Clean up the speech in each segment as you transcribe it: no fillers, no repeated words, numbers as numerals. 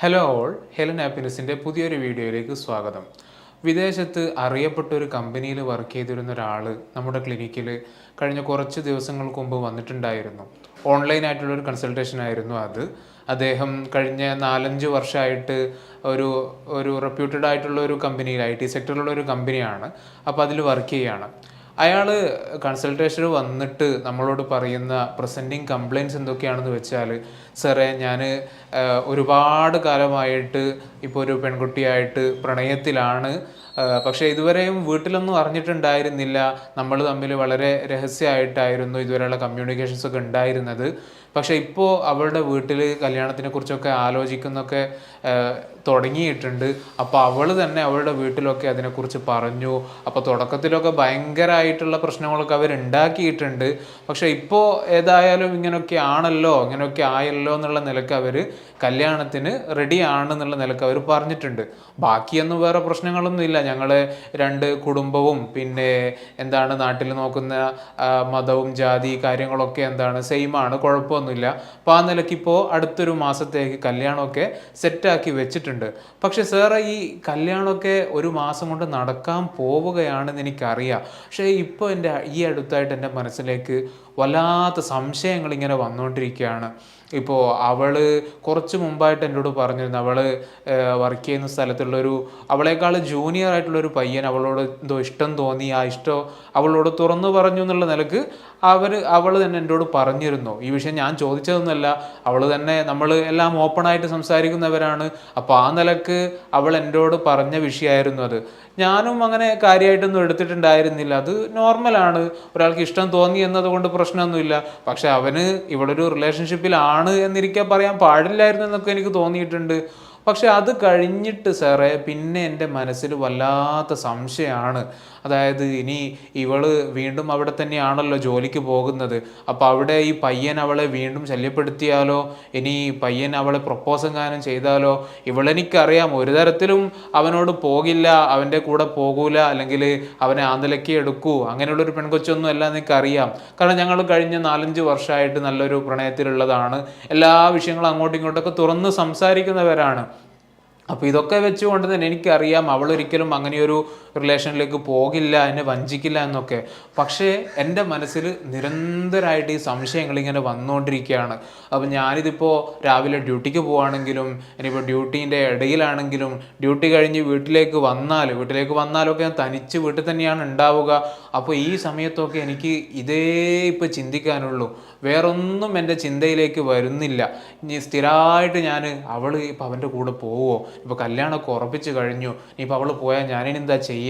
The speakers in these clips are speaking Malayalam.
ഹലോ ഓൾ, ഹെലൻ ഹാപ്പിനെസിൻ്റെ പുതിയൊരു വീഡിയോയിലേക്ക് സ്വാഗതം. വിദേശത്ത് അറിയപ്പെട്ട ഒരു കമ്പനിയിൽ വർക്ക് ചെയ്തിരുന്ന ഒരാൾ നമ്മുടെ ക്ലിനിക്കിൽ കഴിഞ്ഞ കുറച്ച് ദിവസങ്ങൾക്ക് മുമ്പ് വന്നിട്ടുണ്ടായിരുന്നു. ഓൺലൈനായിട്ടുള്ളൊരു കൺസൾട്ടേഷൻ ആയിരുന്നു അത്. അദ്ദേഹം കഴിഞ്ഞ 4-5 വർഷമായിട്ട് ഒരു ഒരു റെപ്യൂട്ടഡ് ആയിട്ടുള്ള ഒരു കമ്പനിയിൽ IT സെക്ടറിലുള്ള ഒരു കമ്പനിയാണ്. അപ്പോൾ അതിൽ വർക്ക് ചെയ്യുകയാണ്. അയാൾ കൺസൾട്ടേഷന് വന്നിട്ട് നമ്മളോട് പറയുന്ന പ്രസൻറ്റിങ് കംപ്ലയിൻറ്റ്സ് എന്തൊക്കെയാണെന്ന് വെച്ചാൽ, സാറേ ഞാൻ ഒരുപാട് കാലമായിട്ട് ഇപ്പോൾ ഒരു പെൺകുട്ടിയായിട്ട് പ്രണയത്തിലാണ്. പക്ഷേ ഇതുവരെയും വീട്ടിലൊന്നും അറിഞ്ഞിട്ടുണ്ടായിരുന്നില്ല. നമ്മൾ തമ്മിൽ വളരെ രഹസ്യമായിട്ടായിരുന്നു ഇതുവരെയുള്ള കമ്മ്യൂണിക്കേഷൻസ് ഒക്കെ ഉണ്ടായിരുന്നത്. പക്ഷേ ഇപ്പോൾ അവളുടെ വീട്ടിൽ കല്യാണത്തിനെ കുറിച്ചൊക്കെ ആലോചിക്കുന്നൊക്കെ തുടങ്ങിയിട്ടുണ്ട്. അപ്പോൾ അവൾ തന്നെ അവളുടെ വീട്ടിലൊക്കെ അതിനെക്കുറിച്ച് പറഞ്ഞു. അപ്പോൾ തുടക്കത്തിലൊക്കെ ഭയങ്കരമായിട്ടുള്ള പ്രശ്നങ്ങളൊക്കെ അവരുണ്ടാക്കിയിട്ടുണ്ട്. പക്ഷേ ഇപ്പോൾ ഏതായാലും ഇങ്ങനെയൊക്കെ ആണല്ലോ, ഇങ്ങനെയൊക്കെ ആയല്ലോ എന്നുള്ള നിലക്ക് അവർ കല്യാണത്തിന് റെഡി ആണെന്നുള്ള നിലക്ക് അവർ പറഞ്ഞിട്ടുണ്ട്. ബാക്കിയൊന്നും വേറെ പ്രശ്നങ്ങളൊന്നുമില്ല. ഞങ്ങൾ രണ്ട് കുടുംബവും പിന്നെ എന്താണ് നാട്ടിൽ നോക്കുന്ന മതവും ജാതി കാര്യങ്ങളൊക്കെ എന്താണ് സെയിമാണ്, കുഴപ്പമൊന്നുമില്ല. അപ്പോൾ ആ നിലയ്ക്ക് ഇപ്പോൾ അടുത്തൊരു മാസത്തേക്ക് കല്യാണമൊക്കെ സെറ്റാക്കി വെച്ചിട്ടുണ്ട്. പക്ഷെ സാറേ, ഈ കല്യാണമൊക്കെ ഒരു മാസം കൊണ്ട് നടക്കാൻ പോവുകയാണെന്ന് എനിക്കറിയാം. പക്ഷേ ഇപ്പോൾ ഈ അടുത്തായിട്ട് എൻ്റെ മനസ്സിലേക്ക് വല്ലാത്ത സംശയങ്ങൾ ഇങ്ങനെ വന്നുകൊണ്ടിരിക്കുകയാണ്. ഇപ്പോൾ അവൾ കുറച്ച് മുമ്പായിട്ട് എന്നോട് പറഞ്ഞിരുന്നു, അവൾ വർക്ക് ചെയ്യുന്ന സ്ഥലത്തുള്ളൊരു അവളേക്കാൾ ജൂനിയർ ആയിട്ടുള്ളൊരു പയ്യൻ അവളോട് എന്തോ ഇഷ്ടം തോന്നി. ആ ഇഷ്ടം അവളോട് തുറന്നു പറഞ്ഞു എന്നുള്ള നിലക്ക് അവൾ തന്നെ എന്നോട് പറഞ്ഞിരുന്നു. ഈ വിഷയം ഞാൻ ചോദിച്ചതൊന്നുമല്ല, അവൾ തന്നെ, നമ്മൾ എല്ലാം ഓപ്പണായിട്ട് സംസാരിക്കുന്നവരാണ്. അപ്പോൾ ആ നിലക്ക് അവൾ എന്നോട് പറഞ്ഞ വിഷയമായിരുന്നു അത്. ഞാനും അങ്ങനെ കാര്യമായിട്ടൊന്നും എടുത്തിട്ടുണ്ടായിരുന്നില്ല. അത് നോർമലാണ്, ഒരാൾക്ക് ഇഷ്ടം തോന്നി എന്നതുകൊണ്ട് പ്രശ്നമൊന്നുമില്ല. പക്ഷെ അവന് ഇവിടെ ഒരു റിലേഷൻഷിപ്പിലാണ് എന്നിരിക്കാൻ പറയാൻ പാടില്ലായിരുന്നു എന്നൊക്കെ എനിക്ക് തോന്നിയിട്ടുണ്ട്. പക്ഷെ അത് കഴിഞ്ഞിട്ട് സാറേ പിന്നെ എൻ്റെ മനസ്സിൽ വല്ലാത്ത സംശയമാണ്. അതായത് ഇനി ഇവള് വീണ്ടും അവിടെ തന്നെയാണല്ലോ ജോലിക്ക് പോകുന്നത്. അപ്പോൾ അവിടെ ഈ പയ്യൻ അവളെ വീണ്ടും ശല്യപ്പെടുത്തിയാലോ, ഇനി പയ്യൻ അവളെ പ്രപ്പോസ് എങ്ങാനും ചെയ്താലോ? ഇവളെനിക്കറിയാം ഒരു തരത്തിലും അവനോട് പോകില്ല, അവൻ്റെ കൂടെ പോകൂല, അല്ലെങ്കിൽ അവനെ ആന്തലക്കി എടുക്കൂ, അങ്ങനെയുള്ളൊരു പെൺകൊച്ചൊന്നും അല്ല എനിക്കറിയാം. കാരണം ഞങ്ങൾ കഴിഞ്ഞ 4-5 വർഷമായിട്ട് നല്ലൊരു പ്രണയത്തിലുള്ളതാണ്. എല്ലാ വിഷയങ്ങളും അങ്ങോട്ടും ഇങ്ങോട്ടൊക്കെ തുറന്ന് സംസാരിക്കുന്നവരാണ്. അപ്പോൾ ഇതൊക്കെ വെച്ചുകൊണ്ട് തന്നെ എനിക്കറിയാം അവളൊരിക്കലും അങ്ങനെയൊരു റിലേഷനിലേക്ക് പോകില്ല, എന്നെ വഞ്ചിക്കില്ല എന്നൊക്കെ. പക്ഷേ എൻ്റെ മനസ്സിൽ നിരന്തരമായിട്ട് ഈ സംശയങ്ങൾ ഇങ്ങനെ വന്നുകൊണ്ടിരിക്കുകയാണ്. അപ്പോൾ ഞാനിതിപ്പോൾ രാവിലെ ഡ്യൂട്ടിക്ക് പോവുകയാണെങ്കിലും, ഇനിയിപ്പോൾ ഡ്യൂട്ടീൻ്റെ ഇടയിലാണെങ്കിലും, ഡ്യൂട്ടി കഴിഞ്ഞ് വീട്ടിലേക്ക് വന്നാലൊക്കെ ഞാൻ തനിച്ച് വീട്ടിൽ തന്നെയാണ് ഉണ്ടാവുക. അപ്പോൾ ഈ സമയത്തൊക്കെ എനിക്ക് ഇതേ ഇപ്പോൾ ചിന്തിക്കാനുള്ളൂ, വേറൊന്നും എൻ്റെ ചിന്തയിലേക്ക് വരുന്നില്ല. ഇനി സ്ഥിരമായിട്ട് അവൾ ഇപ്പോൾ അവൻ്റെ കൂടെ പോവുമോ, ഇപ്പോൾ കല്യാണമൊക്കെ ഉറപ്പിച്ച് കഴിഞ്ഞു, ഇനിയിപ്പോൾ അവൾ പോയാൽ ഞാനിനി എന്താ ചെയ്യുക,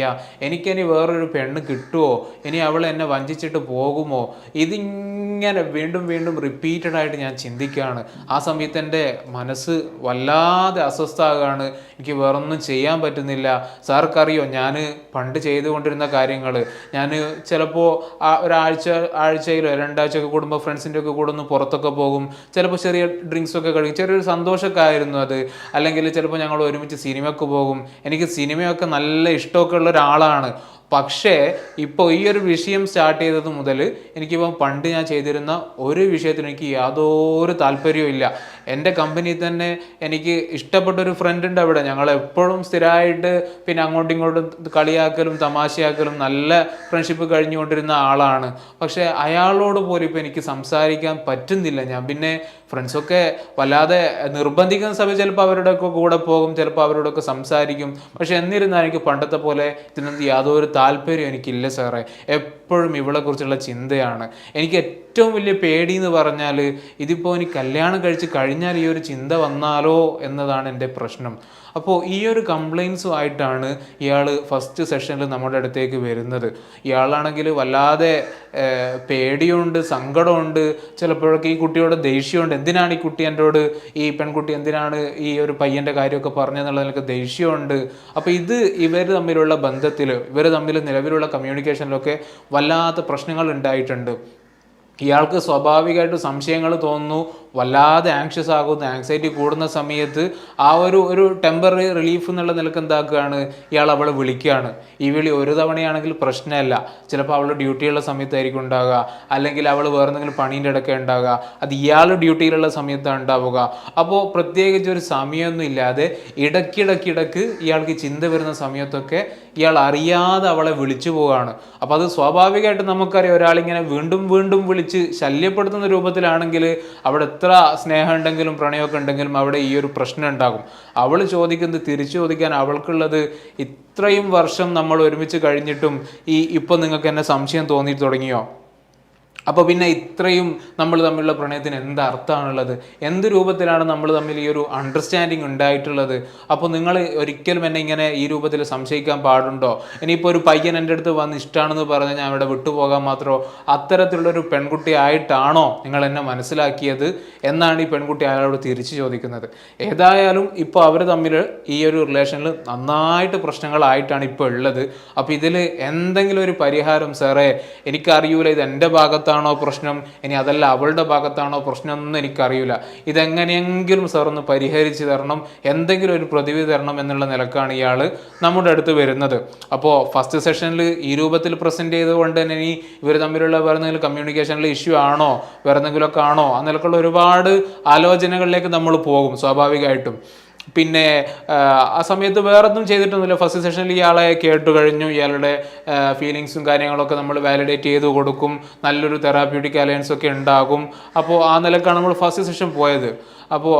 എനിക്കിനി വേറൊരു പെണ്ണ് കിട്ടുമോ, ഇനി അവൾ എന്നെ വഞ്ചിച്ചിട്ട് പോകുമോ, ഇതിങ്ങനെ വീണ്ടും വീണ്ടും റിപ്പീറ്റഡ് ആയിട്ട് ഞാൻ ചിന്തിക്കുകയാണ്. ആ സമയത്ത് എൻ്റെ മനസ്സ് വല്ലാതെ അസ്വസ്ഥമാകുകയാണ്. എനിക്ക് വേറൊന്നും ചെയ്യാൻ പറ്റുന്നില്ല. സാർക്കറിയോ, ഞാൻ പണ്ട് ചെയ്തുകൊണ്ടിരുന്ന കാര്യങ്ങൾ, ഞാൻ ചിലപ്പോൾ ആഴ്ചയിലോ 2 ആഴ്ചയൊക്കെ കൂടുമ്പോൾ ഫ്രണ്ട്സിൻ്റെ ഒക്കെ കൂടെ ഒന്ന് പുറത്തൊക്കെ പോകും. ചിലപ്പോൾ ചെറിയ ഡ്രിങ്ക്സൊക്കെ കഴിക്കും, ചെറിയൊരു സന്തോഷമൊക്കെ ആയിരുന്നു അത്. അല്ലെങ്കിൽ ചിലപ്പോൾ ഞങ്ങൾ ഒരുമിച്ച് സിനിമയ്ക്ക് പോകും. എനിക്ക് സിനിമയൊക്കെ നല്ല ഇഷ്ടമൊക്കെ ഉള്ള ഒരാളാണ്. പക്ഷേ ഇപ്പോൾ ഈ ഒരു വിഷയം സ്റ്റാർട്ട് ചെയ്തത് മുതൽ എനിക്കിപ്പം പണ്ട് ഞാൻ ചെയ്തിരുന്ന ഒരു വിഷയത്തിന് എനിക്ക് യാതൊരു താല്പര്യവും ഇല്ല. എൻ്റെ കമ്പനിയിൽ തന്നെ എനിക്ക് ഇഷ്ടപ്പെട്ടൊരു ഫ്രണ്ട് ഉണ്ട് അവിടെ. ഞങ്ങൾ എപ്പോഴും സ്ഥിരമായിട്ട് പിന്നെ അങ്ങോട്ടും ഇങ്ങോട്ടും കളിയാക്കലും തമാശയാക്കലും നല്ല ഫ്രണ്ട്ഷിപ്പ് കഴിഞ്ഞുകൊണ്ടിരുന്ന ആളാണ്. പക്ഷേ അയാളോട് പോലും ഇപ്പോൾ എനിക്ക് സംസാരിക്കാൻ പറ്റുന്നില്ല. ഞാൻ പിന്നെ ഫ്രണ്ട്സൊക്കെ വല്ലാതെ നിർബന്ധിക്കുന്ന സമയത്ത് ചിലപ്പോൾ അവരുടെയൊക്കെ കൂടെ പോകും, ചിലപ്പോൾ അവരോടൊക്കെ സംസാരിക്കും. പക്ഷെ എന്നിരുന്നാലും എനിക്ക് പണ്ടത്തെ പോലെ ഇതിനൊന്നും യാതൊരു താല്പര്യം എനിക്കില്ല സാറേ. എപ്പോഴും ഇവളെക്കുറിച്ചുള്ള ചിന്തയാണ്. എനിക്ക് ഏറ്റവും വലിയ പേടി എന്ന് പറഞ്ഞാൽ, ഇതിപ്പോൾ എനിക്ക് കല്യാണം കഴിച്ച് കഴിഞ്ഞാൽ ഈ ഒരു ചിന്ത വന്നാലോ എന്നതാണ് എൻ്റെ പ്രശ്നം. അപ്പോൾ ഈ ഒരു കംപ്ലയിൻസുമായിട്ടാണ് ഇയാൾ ഫസ്റ്റ് സെഷനിൽ നമ്മുടെ അടുത്തേക്ക് വരുന്നത്. ഇയാളാണെങ്കിൽ വല്ലാതെ പേടിയുണ്ട്, സങ്കടമുണ്ട്, ചിലപ്പോഴൊക്കെ ഈ കുട്ടിയോട് ദേഷ്യമുണ്ട്. എന്തിനാണ് ഈ കുട്ടി എന്നോട്, ഈ പെൺകുട്ടി എന്തിനാണ് ഈ ഒരു പയ്യൻ്റെ കാര്യമൊക്കെ പറഞ്ഞതെന്നുള്ളതിനൊക്കെ ദേഷ്യമുണ്ട്. അപ്പോൾ ഇവർ തമ്മിലുള്ള ബന്ധത്തിൽ, ഇവർ തമ്മിൽ നിലവിലുള്ള കമ്മ്യൂണിക്കേഷനിലൊക്കെ വല്ലാത്ത പ്രശ്നങ്ങൾ ഉണ്ടായിട്ടുണ്ട്. ഇയാൾക്ക് സ്വാഭാവികമായിട്ട് സംശയങ്ങൾ തോന്നുന്നു, വല്ലാതെ ആങ്ഷ്യസ് ആകുന്നു, ആങ്സൈറ്റി കൂടുന്ന സമയത്ത് ആ ഒരു ടെമ്പററി റിലീഫ് എന്നുള്ള നിലക്ക് എന്താക്കുകയാണ്, ഇയാൾ അവളെ വിളിക്കുകയാണ്. ഈ വിളി ഒരു തവണയാണെങ്കിൽ പ്രശ്നമല്ല, ചിലപ്പോൾ അവൾ ഡ്യൂട്ടിയുള്ള സമയത്തായിരിക്കും ഉണ്ടാവുക, അല്ലെങ്കിൽ അവൾ വേറെ എന്തെങ്കിലും പണീൻ്റെ ഇടയ്ക്ക് ഉണ്ടാവുക, അത് ഇയാൾ ഡ്യൂട്ടിയിലുള്ള സമയത്താണ് ഉണ്ടാവുക. അപ്പോൾ പ്രത്യേകിച്ച് ഒരു സമയമൊന്നും ഇല്ലാതെ ഇടയ്ക്കിടയ്ക്കിടയ്ക്ക് ഇയാൾക്ക് ചിന്ത വരുന്ന സമയത്തൊക്കെ ഇയാൾ അറിയാതെ അവളെ വിളിച്ചു പോവുകയാണ്. അപ്പോൾ അത് സ്വാഭാവികമായിട്ട് നമുക്കറിയാം, ഒരാളിങ്ങനെ വീണ്ടും വീണ്ടും വിളിച്ച് ശല്യപ്പെടുത്തുന്ന രൂപത്തിലാണെങ്കിൽ അവിടെ എത്ര സ്നേഹം ഉണ്ടെങ്കിലും പ്രണയമൊക്കെ ഉണ്ടെങ്കിലും അവിടെ ഈ ഒരു പ്രശ്നം ഉണ്ടാകും. അവൾ ചോദിക്കുന്നത് തിരിച്ചു ചോദിക്കാൻ അവൾക്കുള്ളത്, ഇത്രയും വർഷം നമ്മൾ ഒരുമിച്ച് കഴിഞ്ഞിട്ടും ഇപ്പം നിങ്ങൾക്ക് എന്നെ സംശയം തോന്നി തുടങ്ങിയോ? അപ്പോൾ പിന്നെ ഇത്രയും നമ്മൾ തമ്മിലുള്ള പ്രണയത്തിന് എന്ത് അർത്ഥമാണുള്ളത്? എന്ത് രൂപത്തിലാണ് നമ്മൾ തമ്മിൽ ഈ ഒരു അണ്ടർസ്റ്റാൻഡിങ് ഉണ്ടായിട്ടുള്ളത്? അപ്പോൾ നിങ്ങൾ ഒരിക്കലും എന്നെ ഇങ്ങനെ ഈ രൂപത്തിൽ സംശയിക്കാൻ പാടുണ്ടോ? ഇനിയിപ്പോൾ ഒരു പയ്യൻ എൻ്റെ അടുത്ത് വന്ന് ഇഷ്ടമാണെന്ന് പറഞ്ഞാൽ ഞാൻ അവിടെ വിട്ടുപോകാൻ മാത്രമോ? അത്തരത്തിലുള്ളൊരു പെൺകുട്ടി ആയിട്ടാണോ നിങ്ങൾ എന്നെ മനസ്സിലാക്കിയത് എന്നാണ് ഈ പെൺകുട്ടി അയാളോട് തിരിച്ചു ചോദിക്കുന്നത്. ഏതായാലും ഇപ്പോൾ അവർ തമ്മിൽ ഈ ഒരു റിലേഷനിൽ നന്നായിട്ട് പ്രശ്നങ്ങളായിട്ടാണ് ഇപ്പോൾ ഉള്ളത്. അപ്പോൾ ഇതിൽ എന്തെങ്കിലും ഒരു പരിഹാരം, സാറേ എനിക്കറിയൂല ഇത് എൻ്റെ ഭാഗത്താണ് പ്രശ്നം, ഇനി അതല്ല അവളുടെ ഭാഗത്താണോ പ്രശ്നം എന്നൊന്നും എനിക്കറിയില്ല, ഇതെങ്ങനെയെങ്കിലും സാർ ഒന്ന് പരിഹരിച്ച് തരണം, എന്തെങ്കിലും ഒരു പ്രതിവിധി തരണം എന്നുള്ള നിലക്കാണ് ഇയാൾ നമ്മുടെ അടുത്ത് വരുന്നത്. അപ്പോൾ ഫസ്റ്റ് സെഷനിൽ ഈ രൂപത്തിൽ പ്രസൻറ്റ് ചെയ്തുകൊണ്ട് തന്നെ ഇനി ഇവർ തമ്മിലുള്ള വേറെ എന്തെങ്കിലും കമ്മ്യൂണിക്കേഷനിൽ ഇഷ്യൂ ആണോ, വേറെ എന്തെങ്കിലുമൊക്കെ ആണോ, ആ നിലക്കുള്ള ഒരുപാട് ആലോചനകളിലേക്ക് നമ്മൾ പോകും സ്വാഭാവികമായിട്ടും. പിന്നെ ആ സമയത്ത് വേറൊന്നും ചെയ്തിട്ടൊന്നുമില്ല. ഫസ്റ്റ് സെഷനിൽ ഇയാളെ കേട്ടു കഴിഞ്ഞു, ഇയാളുടെ ഫീലിങ്സും കാര്യങ്ങളൊക്കെ നമ്മൾ വാലിഡേറ്റ് ചെയ്ത് കൊടുക്കും, നല്ലൊരു തെറാപ്യൂട്ടിക് അലയൻസ് ഒക്കെ ഉണ്ടാകും. അപ്പോൾ ആ നിലക്കാണ് നമ്മൾ ഫസ്റ്റ് സെഷൻ പോയത്. അപ്പോൾ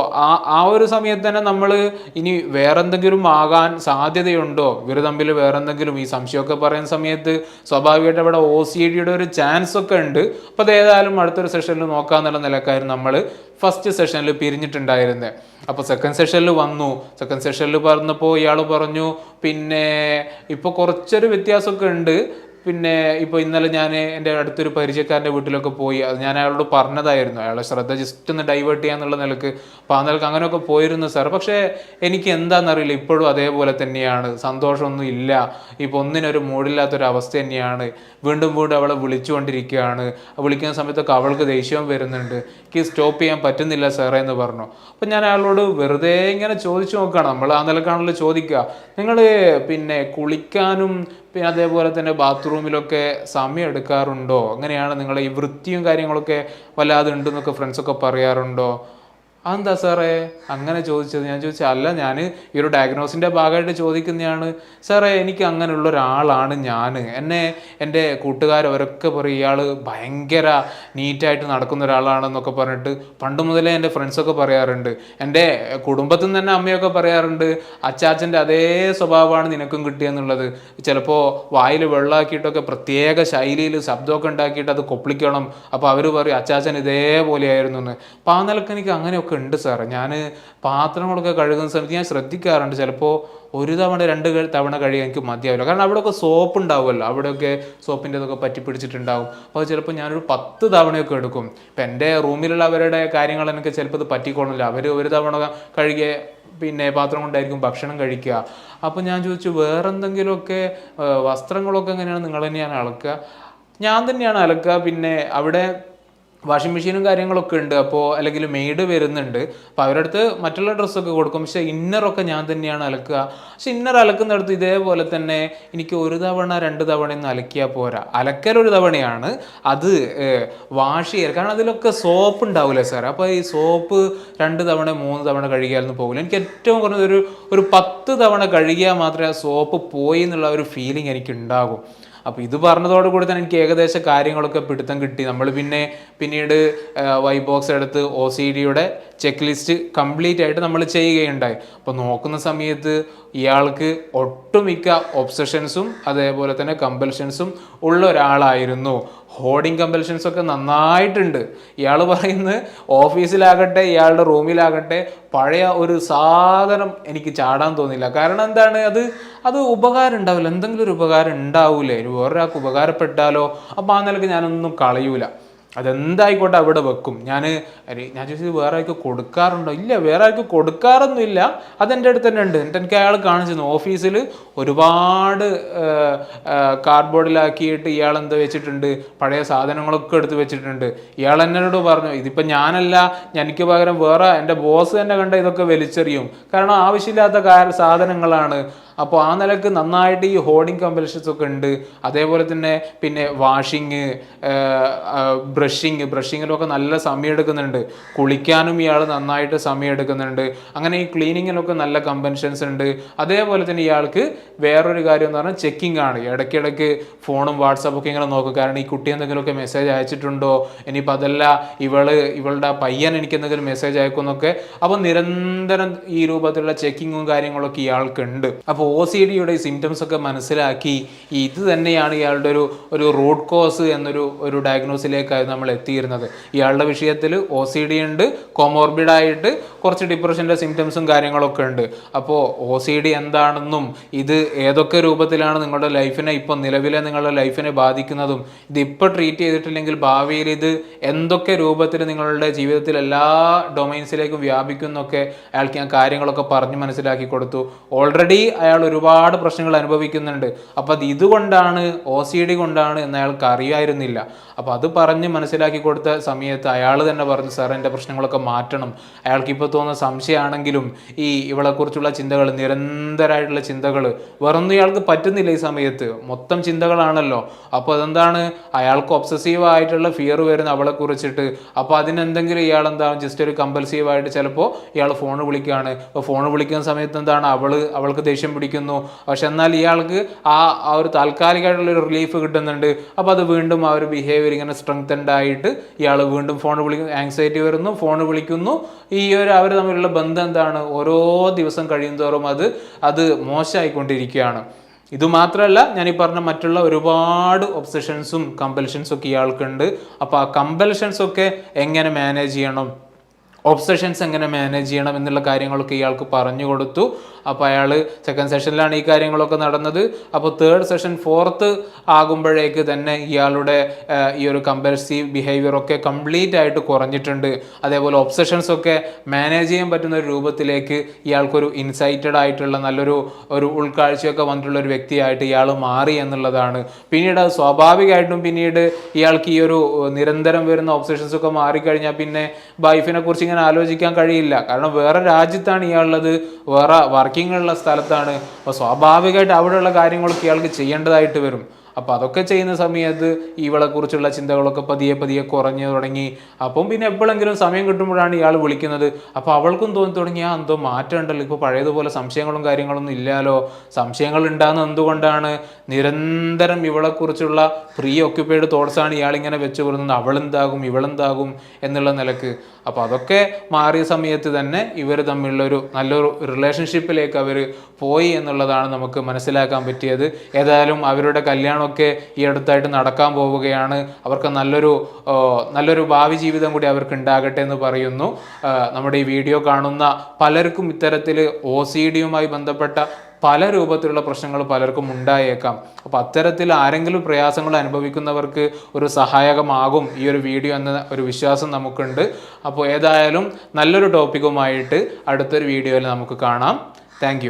ആ ഒരു സമയത്ത് തന്നെ നമ്മൾ ഇനി വേറെന്തെങ്കിലും ആകാൻ സാധ്യതയുണ്ടോ, ഇവർ തമ്മിൽ വേറെന്തെങ്കിലും, ഈ സംശയമൊക്കെ പറയുന്ന സമയത്ത് സ്വാഭാവികമായിട്ട് അവിടെ OCD ഒരു ചാൻസ് ഒക്കെ ഉണ്ട്. അപ്പോൾ അത് ഏതായാലും അടുത്തൊരു സെഷനിൽ നോക്കാമെന്നുള്ള നിലക്കായിരുന്നു നമ്മൾ ഫസ്റ്റ് സെഷനിൽ പിരിഞ്ഞിട്ടുണ്ടായിരുന്നത്. അപ്പോൾ സെക്കൻഡ് സെഷനിൽ വന്നു. സെക്കൻഡ് സെഷനിൽ പറഞ്ഞപ്പോൾ ഇയാൾ പറഞ്ഞു, പിന്നെ ഇപ്പോൾ കുറച്ചൊരു വ്യത്യാസമൊക്കെ ഉണ്ട്. പിന്നെ ഇപ്പോൾ ഇന്നലെ ഞാൻ എൻ്റെ അടുത്തൊരു പരിചയക്കാരൻ്റെ വീട്ടിലൊക്കെ പോയി, അത് ഞാൻ അയാളോട് പറഞ്ഞതായിരുന്നു, അയാളെ ശ്രദ്ധ ജസ്റ്റ് ഒന്ന് ഡൈവേർട്ട് ചെയ്യാന്നുള്ള നിലക്ക്. അപ്പോൾ ആ നിലക്ക് അങ്ങനെയൊക്കെ പോയിരുന്നു സാർ. പക്ഷേ എനിക്ക് എന്താണെന്നറിയില്ല, ഇപ്പോഴും അതേപോലെ തന്നെയാണ്, സന്തോഷമൊന്നും ഇല്ല, ഇപ്പോൾ ഒന്നിനൊരു മൂടില്ലാത്തൊരവസ്ഥ തന്നെയാണ്. വീണ്ടും വീണ്ടും അവളെ വിളിച്ചുകൊണ്ടിരിക്കുകയാണ്, വിളിക്കുന്ന സമയത്തൊക്കെ അവൾക്ക് ദേഷ്യം വരുന്നുണ്ട്, എനിക്ക് സ്റ്റോപ്പ് ചെയ്യാൻ പറ്റുന്നില്ല സാറേ എന്ന് പറഞ്ഞു. അപ്പം ഞാൻ അയാളോട് വെറുതെ ഇങ്ങനെ ചോദിച്ചു നോക്കുകയാണ്, നമ്മൾ ആ നിലക്കാണല്ലോ ചോദിക്കുക, നിങ്ങൾ പിന്നെ കുളിക്കാനും പിന്നെ അതേപോലെ തന്നെ ബാത്റൂമിലൊക്കെ സമയം എടുക്കാറുണ്ടോ, അങ്ങനെയാണ് നിങ്ങളെ ഈ വൃത്തിയും കാര്യങ്ങളൊക്കെ വല്ലാതെ ഉണ്ടെന്നൊക്കെ ഫ്രണ്ട്സൊക്കെ പറയാറുണ്ടോ? അതെന്താ സാറേ അങ്ങനെ ചോദിച്ചത്? ഞാൻ ചോദിച്ചാൽ അല്ല, ഞാൻ ഈ ഒരു ഡയഗ്നോസിൻ്റെ ഭാഗമായിട്ട് ചോദിക്കുന്നതാണ് സാറേ, എനിക്ക് അങ്ങനെയുള്ള ഒരാളാണ് ഞാൻ. എൻ്റെ കൂട്ടുകാരവരൊക്കെ പറയും ഇയാൾ ഭയങ്കര നീറ്റായിട്ട് നടക്കുന്ന ഒരാളാണെന്നൊക്കെ പറഞ്ഞിട്ട് പണ്ട് മുതലേ എൻ്റെ ഫ്രണ്ട്സൊക്കെ പറയാറുണ്ട്. എൻ്റെ കുടുംബത്തിൽ നിന്ന് തന്നെ അമ്മയൊക്കെ പറയാറുണ്ട്, അച്ചാച്ചൻ്റെ അതേ സ്വഭാവമാണ് നിനക്കും കിട്ടിയെന്നുള്ളത്. ചിലപ്പോൾ വായിൽ വെള്ളമാക്കിയിട്ടൊക്കെ പ്രത്യേക ശൈലിയിൽ ശബ്ദമൊക്കെ ഉണ്ടാക്കിയിട്ട് അത് കൊപ്പിളിക്കണം, അപ്പോൾ അവർ പറയും അച്ചാച്ചൻ ഇതേപോലെയായിരുന്നു എന്ന്. അപ്പോൾ ആ നിലക്ക് എനിക്ക് അങ്ങനെയൊക്കെ ഉണ്ട് സാറേ. ഞാൻ പാത്രങ്ങളൊക്കെ കഴുകുന്ന സമയത്ത് ഞാൻ ശ്രദ്ധിക്കാറുണ്ട്, ചിലപ്പോൾ ഒരു തവണ 2 തവണ കഴുകാൻ എനിക്ക് മതിയാവില്ല, കാരണം അവിടെയൊക്കെ സോപ്പ് ഉണ്ടാവുമല്ലോ, അവിടെയൊക്കെ സോപ്പിൻ്റെ ഇതൊക്കെ പറ്റി പിടിച്ചിട്ടുണ്ടാവും. അപ്പോൾ ചിലപ്പോൾ ഞാനൊരു 10 തവണയൊക്കെ എടുക്കും. ഇപ്പം എൻ്റെ റൂമിലുള്ള അവരുടെ കാര്യങ്ങൾ എനിക്ക് ചിലപ്പോൾ ഇത് പറ്റിക്കൊള്ളില്ല, അവർ ഒരു തവണ കഴുകിയ പിന്നെ പാത്രം കൊണ്ടായിരിക്കും ഭക്ഷണം കഴിക്കുക. അപ്പോൾ ഞാൻ ചോദിച്ചു, വേറെന്തെങ്കിലുമൊക്കെ വസ്ത്രങ്ങളൊക്കെ എങ്ങനെയാണ് നിങ്ങൾ തന്നെയാണ് അലക്കുക? ഞാൻ തന്നെയാണ് അലക്കുക. പിന്നെ അവിടെ വാഷിംഗ് മെഷീനും കാര്യങ്ങളൊക്കെ ഉണ്ട്, അപ്പോൾ അല്ലെങ്കിൽ മെയ്ഡ് വരുന്നുണ്ട്, അപ്പോൾ അവരുടെ അടുത്ത് മറ്റുള്ള ഡ്രസ്സൊക്കെ കൊടുക്കും, പക്ഷേ ഇന്നറൊക്കെ ഞാൻ തന്നെയാണ് അലക്കുക. പക്ഷെ ഇന്നർ അലക്കുന്നിടത്ത് ഇതേപോലെ തന്നെ എനിക്ക് 1 തവണ 2 തവണയൊന്നും അലക്കിയാൽ പോരാ, അലക്കലൊരു തവണയാണ്, അത് വാഷ് ചെയ്യുക, കാരണം അതിലൊക്കെ സോപ്പ് ഉണ്ടാവില്ലേ സാർ. അപ്പോൾ ഈ സോപ്പ് 2 തവണ 3 തവണ കഴുകിയാലൊന്നും പോകില്ല. എനിക്ക് ഏറ്റവും കുറഞ്ഞത് ഒരു 10 തവണ കഴുകിയാൽ മാത്രമേ ആ സോപ്പ് പോയി എന്നുള്ള ഒരു ഫീലിംഗ് എനിക്ക് ഉണ്ടാകും. അപ്പോൾ ഇത് പറഞ്ഞതോടുകൂടി തന്നെ എനിക്ക് ഏകദേശം കാര്യങ്ങളൊക്കെ പിടുത്തം കിട്ടി. നമ്മൾ പിന്നീട് വൈബോക്സ് എടുത്ത് OCDയുടെ ചെക്ക് ലിസ്റ്റ് കംപ്ലീറ്റ് ആയിട്ട് നമ്മൾ ചെയ്യുകയുണ്ടായി. അപ്പോൾ നോക്കുന്ന സമയത്ത് ഇയാൾക്ക് ഒട്ടുമിക്ക ഒബ്സഷൻസും അതേപോലെ തന്നെ കമ്പൽഷൻസും ഉള്ള ഒരാളായിരുന്നു. ഹോർഡിങ് കമ്പൽഷൻസൊക്കെ നന്നായിട്ടുണ്ട്. ഇയാൾ പറയുന്നത് ഓഫീസിലാകട്ടെ ഇയാളുടെ റൂമിലാകട്ടെ പഴയ ഒരു സാധനം എനിക്ക് ചാടാൻ തോന്നില്ല. കാരണം എന്താണ്, അത് ഉപകാരം ഉണ്ടാവില്ല, എന്തെങ്കിലും ഒരു ഉപകാരം ഉണ്ടാവൂലേ, വേറൊരാൾക്ക് ഉപകാരപ്പെട്ടാലോ. അപ്പോൾ ആ നിലക്ക് ഞാനൊന്നും കളയൂല. അതെന്തായിക്കോട്ടെ അവിടെ വെക്കും. ഞാൻ ചോദിച്ചത് വേറെ ആൾക്ക് കൊടുക്കാറുണ്ടോ? ഇല്ല, വേറെ ആൾക്ക് കൊടുക്കാറൊന്നുമില്ല, അതെൻ്റെ അടുത്ത് തന്നെ ഉണ്ട്. എന്നിട്ട് എനിക്ക് അയാൾ കാണിച്ചു ഓഫീസിൽ ഒരുപാട് കാർഡ്ബോർഡിലാക്കിയിട്ട് ഇയാൾ എന്താ വെച്ചിട്ടുണ്ട്, പഴയ സാധനങ്ങളൊക്കെ എടുത്ത് വെച്ചിട്ടുണ്ട്. ഇയാൾ എന്നോട് പറഞ്ഞു, ഇതിപ്പോൾ ഞാനല്ല, എനിക്ക് പകരം വേറെ എൻ്റെ ബോസ് തന്നെ കണ്ട ഇതൊക്കെ വലിച്ചെറിയും, കാരണം ആവശ്യമില്ലാത്ത സാധനങ്ങളാണ്. അപ്പോൾ ആ നിലക്ക് നന്നായിട്ട് ഈ ഹോർഡിങ് കമ്പൽഷൻസ് ഒക്കെ ഉണ്ട്. അതേപോലെ തന്നെ പിന്നെ വാഷിങ്, ബ്രഷിങ്ങിലൊക്കെ നല്ല സമയം എടുക്കുന്നുണ്ട്. കുളിക്കാനും ഇയാൾ നന്നായിട്ട് സമയം എടുക്കുന്നുണ്ട്. അങ്ങനെ ഈ ക്ലീനിങ്ങിലൊക്കെ നല്ല കമ്പൻഷൻസ് ഉണ്ട്. അതേപോലെ തന്നെ ഇയാൾക്ക് വേറൊരു കാര്യം എന്ന് പറഞ്ഞാൽ ചെക്കിംഗ് ആണ്. ഇടയ്ക്കിടയ്ക്ക് ഫോണും വാട്സാപ്പൊക്കെ ഇങ്ങനെ നോക്കും. കാരണം ഈ കുട്ടി എന്തെങ്കിലുമൊക്കെ മെസ്സേജ് അയച്ചിട്ടുണ്ടോ, ഇനിയിപ്പോൾ അതല്ല ഇവളുടെ പയ്യൻ എനിക്ക് എന്തെങ്കിലും മെസ്സേജ് അയക്കുമെന്നൊക്കെ. അപ്പോൾ നിരന്തരം ഈ രൂപത്തിലുള്ള ചെക്കിങ്ങും കാര്യങ്ങളൊക്കെ ഇയാൾക്കുണ്ട്. അപ്പോൾ OCDയുടെ സിംറ്റംസ് ഒക്കെ മനസ്സിലാക്കി ഇത് തന്നെയാണ് ഇയാളുടെ ഒരു റൂട്ട് കോസ് എന്നൊരു ഡയഗ്നോസിലേക്കാണ് നമ്മൾ എത്തിയിരുന്നത്. ഇയാളുടെ വിഷയത്തിൽ OCD ഉണ്ട്, കോമോർബിഡായിട്ട് കുറച്ച് ഡിപ്രഷൻ്റെ സിംറ്റംസും കാര്യങ്ങളൊക്കെ ഉണ്ട്. അപ്പോൾ OCD എന്താണെന്നും ഇത് ഏതൊക്കെ രൂപത്തിലാണ് നിങ്ങളുടെ ലൈഫിനെ ഇപ്പോൾ നിലവിലെ നിങ്ങളുടെ ലൈഫിനെ ബാധിക്കുന്നതും ഇത് ഇപ്പോൾ ട്രീറ്റ് ചെയ്തിട്ടില്ലെങ്കിൽ ഭാവിയിൽ ഇത് എന്തൊക്കെ രൂപത്തിൽ നിങ്ങളുടെ ജീവിതത്തിൽ എല്ലാ ഡൊമൈൻസിലേക്കും വ്യാപിക്കുന്നൊക്കെ അയാൾക്ക് ഞാൻ കാര്യങ്ങളൊക്കെ പറഞ്ഞ് മനസ്സിലാക്കി കൊടുത്തു. ഓൾറെഡി അയാൾ ഒരുപാട് പ്രശ്നങ്ങൾ അനുഭവിക്കുന്നുണ്ട്. അപ്പോൾ അത് ഇതുകൊണ്ടാണ്, OCD കൊണ്ടാണ് എന്ന് അയാൾക്ക് അറിയായിരുന്നില്ല. അപ്പോൾ അത് പറഞ്ഞ് മനസ്സിലാക്കി കൊടുത്ത സമയത്ത് അയാൾ തന്നെ പറഞ്ഞു, സാർ എൻ്റെ പ്രശ്നങ്ങളൊക്കെ മാറ്റണം. അയാൾക്ക് ഇപ്പോൾ തോന്നുന്ന സംശയമാണെങ്കിലും ഈ ഇവളെക്കുറിച്ചുള്ള ചിന്തകൾ, നിരന്തരമായിട്ടുള്ള ചിന്തകൾ, വേറൊന്നും ഇയാൾക്ക് പറ്റുന്നില്ല ഈ സമയത്ത്, മൊത്തം ചിന്തകളാണല്ലോ. അപ്പോൾ അതെന്താണ്, അയാൾക്ക് ഒബ്സസീവ് ആയിട്ടുള്ള ഫിയർ വരുന്ന അവളെ കുറിച്ചിട്ട്. അപ്പോൾ അതിനെന്തെങ്കിലും ഇയാൾ എന്താവും, ജസ്റ്റ് ഒരു കമ്പൽസീവായിട്ട് ചിലപ്പോൾ ഇയാൾ ഫോൺ വിളിക്കുകയാണ്. അപ്പോൾ ഫോൺ വിളിക്കുന്ന സമയത്ത് എന്താണ്, അവൾക്ക് ദേഷ്യം പിടിക്കുന്നു. പക്ഷെ എന്നാൽ ഇയാൾക്ക് ആ ഒരു താൽക്കാലികമായിട്ടുള്ളൊരു റിലീഫ് കിട്ടുന്നുണ്ട്. അപ്പോൾ അത് വീണ്ടും ആ ഒരു ബിഹേവിയർ ഇങ്ങനെ സ്ട്രെങ്തൻഡ് ആയിട്ട് ഇയാൾ വീണ്ടും ഫോൺ വിളിക്കുന്നു, ആങ്സൈറ്റി വരുന്നു, ഫോൺ വിളിക്കുന്നു. അവർ തമ്മിലുള്ള ബന്ധം എന്താണ്, ഓരോ ദിവസം കഴിയുന്തോറും അത് മോശമായിക്കൊണ്ടിരിക്കുകയാണ്. ഇതുമാത്രമല്ല, ഞാൻ ഈ പറഞ്ഞ മറ്റുള്ള ഒരുപാട് ഒബ്സഷൻസും കമ്പൽഷൻസും ഒക്കെ ഇയാൾക്കുണ്ട്. അപ്പോൾ ആ കമ്പൽഷൻസൊക്കെ എങ്ങനെ മാനേജ് ചെയ്യണം, ഒബ്സഷൻസ് എങ്ങനെ മാനേജ് ചെയ്യണം എന്നുള്ള കാര്യങ്ങളൊക്കെ ഇയാൾക്ക് പറഞ്ഞു കൊടുത്തു. അപ്പോൾ അയാൾ സെക്കൻഡ് സെഷനിലാണ് ഈ കാര്യങ്ങളൊക്കെ നടന്നത്. അപ്പോൾ തേർഡ് സെഷൻ, ഫോർത്ത് ആകുമ്പോഴേക്ക് തന്നെ ഇയാളുടെ ഈ ഒരു കമ്പൽസീവ് ബിഹേവിയറൊക്കെ കംപ്ലീറ്റ് ആയിട്ട് കുറഞ്ഞിട്ടുണ്ട്. അതേപോലെ ഒബ്സഷൻസ് ഒക്കെ മാനേജ് ചെയ്യാൻ പറ്റുന്ന ഒരു രൂപത്തിലേക്ക് ഇയാൾക്കൊരു ഇൻസൈറ്റഡ് ആയിട്ടുള്ള നല്ലൊരു ഉൾക്കാഴ്ചയൊക്കെ വന്നിട്ടുള്ള ഒരു വ്യക്തിയായിട്ട് ഇയാൾ മാറി എന്നുള്ളതാണ്. പിന്നീട് അത് സ്വാഭാവികമായിട്ടും പിന്നീട് ഇയാൾക്ക് ഈ ഒരു നിരന്തരം വരുന്ന ഒബ്സഷൻസ് ഒക്കെ മാറിക്കഴിഞ്ഞാൽ പിന്നെ വൈഫിനെ കുറിച്ച് ഇങ്ങനെ ആലോചിക്കാൻ കഴിയില്ല. കാരണം വേറെ രാജ്യത്താണ് ഇയാളുള്ളത്, വേറെ വർക്കിംഗ് സ്ഥലത്താണ്. അപ്പോൾ സ്വാഭാവികമായിട്ട് അവിടെയുള്ള കാര്യങ്ങളൊക്കെ ഇയാൾക്ക് ചെയ്യേണ്ടതായിട്ട് വരും. അപ്പോൾ അതൊക്കെ ചെയ്യുന്ന സമയത്ത് ഇവളെക്കുറിച്ചുള്ള ചിന്തകളൊക്കെ പതിയെ കുറഞ്ഞു തുടങ്ങി. അപ്പം പിന്നെ എപ്പോഴെങ്കിലും സമയം കിട്ടുമ്പോഴാണ് ഇയാൾ വിളിക്കുന്നത്. അപ്പോൾ അവൾക്കും തോന്നി തുടങ്ങി, എന്തോ മാറ്റം ഉണ്ടല്ലോ, ഇപ്പോൾ പഴയതുപോലെ സംശയങ്ങളും കാര്യങ്ങളൊന്നും ഇല്ലല്ലോ. സംശയങ്ങൾ ഉണ്ടാകുന്നത് എന്തുകൊണ്ടാണ്, നിരന്തരം ഇവളെക്കുറിച്ചുള്ള പ്രീ ഓക്യുപ്പൈഡ് തോട്ട്സാണ് ഇയാളിങ്ങനെ വെച്ച് കൊടുക്കുന്നത്, ഇവളെന്താകും എന്നുള്ള നിലക്ക്. അപ്പോൾ അതൊക്കെ മാറിയ സമയത്ത് തന്നെ ഇവർ തമ്മിലുള്ളൊരു നല്ലൊരു റിലേഷൻഷിപ്പിലേക്ക് അവർ പോയി എന്നുള്ളതാണ് നമുക്ക് മനസ്സിലാക്കാൻ പറ്റിയത്. ഏതായാലും അവരുടെ കല്യാണമൊക്കെ ഈ അടുത്തായിട്ട് നടക്കാൻ പോവുകയാണ്. അവർക്ക് നല്ലൊരു ഭാവി ജീവിതം കൂടി അവർക്ക് ഉണ്ടാകട്ടെ എന്ന് പറയുന്നു. നമ്മുടെ ഈ വീഡിയോ കാണുന്ന പലർക്കും ഇത്തരത്തിൽ OCDയുമായി ബന്ധപ്പെട്ട പല രൂപത്തിലുള്ള പ്രശ്നങ്ങൾ പലർക്കും ഉണ്ടായേക്കാം. അപ്പോൾ അത്തരത്തിൽ ആരെങ്കിലും പ്രയാസങ്ങൾ അനുഭവിക്കുന്നവർക്ക് ഒരു സഹായകമാകും ഈ ഒരു വീഡിയോ എന്ന ഒരു വിശ്വാസം നമുക്കുണ്ട്. അപ്പോൾ ഏതായാലും നല്ലൊരു ടോപ്പിക്കുമായിട്ട് അടുത്തൊരു വീഡിയോയിൽ നമുക്ക് കാണാം. താങ്ക്